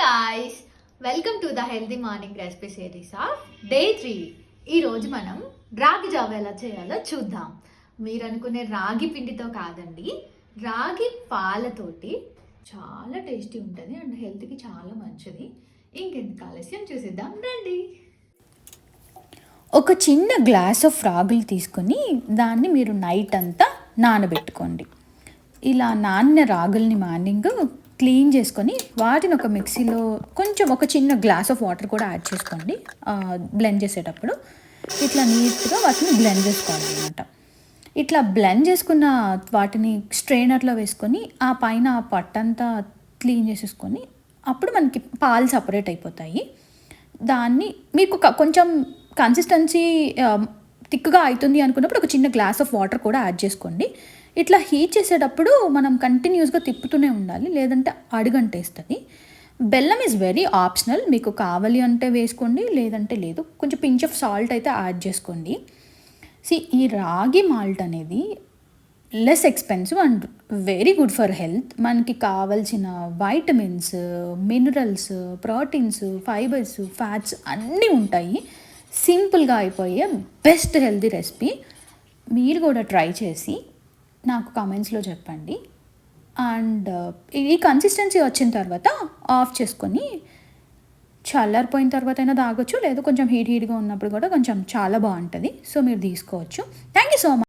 Guys, welcome to the healthy morning recipe series of day 3. ఈరోజు మనం రాగి జావ ఎలా చేయాలో చూద్దాం. మీరు అనుకునే రాగి పిండితో కాదండి, రాగి పాలతోటి చాలా టేస్టీ ఉంటుంది అండ్ హెల్త్కి చాలా మంచిది. ఇంకెందుకు ఆలస్యం చూసేద్దాం రండి. ఒక చిన్న గ్లాస్ ఆఫ్ రాగులు తీసుకొని దాన్ని మీరు నైట్ అంతా నానబెట్టుకోండి. ఇలా నానిన రాగుల్ని మార్నింగ్ క్లీన్ చేసుకొని వాటిని ఒక మిక్సీలో కొంచెం ఒక చిన్న గ్లాస్ ఆఫ్ వాటర్ కూడా యాడ్ చేసుకోండి. బ్లెండ్ చేసేటప్పుడు ఇట్లా నీట్గా వాటిని బ్లెండ్ చేసుకోవాలన్నమాట. ఇట్లా బ్లెండ్ చేసుకున్న వాటిని స్ట్రెయినర్లో వేసుకొని ఆ పైన ఆ పట్టంతా క్లీన్ చేసేసుకొని అప్పుడు మనకి పాలు సపరేట్ అయిపోతాయి. దాన్ని మీకు కొంచెం కన్సిస్టెన్సీ థిక్గా అవుతుంది అనుకున్నప్పుడు ఒక చిన్న గ్లాస్ ఆఫ్ వాటర్ కూడా యాడ్ చేసుకోండి. ఇట్లా హీట్ చేసేటప్పుడు మనం కంటిన్యూస్గా తిప్పుతూనే ఉండాలి, లేదంటే అడుగంటేస్తుంది. బెల్లం ఈజ్ వెరీ ఆప్షనల్, మీకు కావాలి అంటే వేసుకోండి, లేదంటే లేదు. కొంచెం పించ్ ఆఫ్ సాల్ట్ అయితే యాడ్ చేసుకోండి. ఈ రాగి మాల్ట్ అనేది less expensive and very good for health. మనకి కావాల్సిన vitamins, minerals, proteins, fibres, fats అన్నీ ఉంటాయి. సింపుల్గా అయిపోయే బెస్ట్ హెల్తీ రెసిపీ. మీరు కూడా ట్రై చేసి నాకు కామెంట్స్లో చెప్పండి. అండ్ ఈ కన్సిస్టెన్సీ వచ్చిన తర్వాత ఆఫ్ చేసుకొని చల్లారిపోయిన తర్వాత అయినా తాగొచ్చు, లేదు కొంచెం హీట్గా ఉన్నప్పుడు కూడా కొంచెం చాలా బాగుంటుంది. సో మీరు తీసుకోవచ్చు. Thank you so much.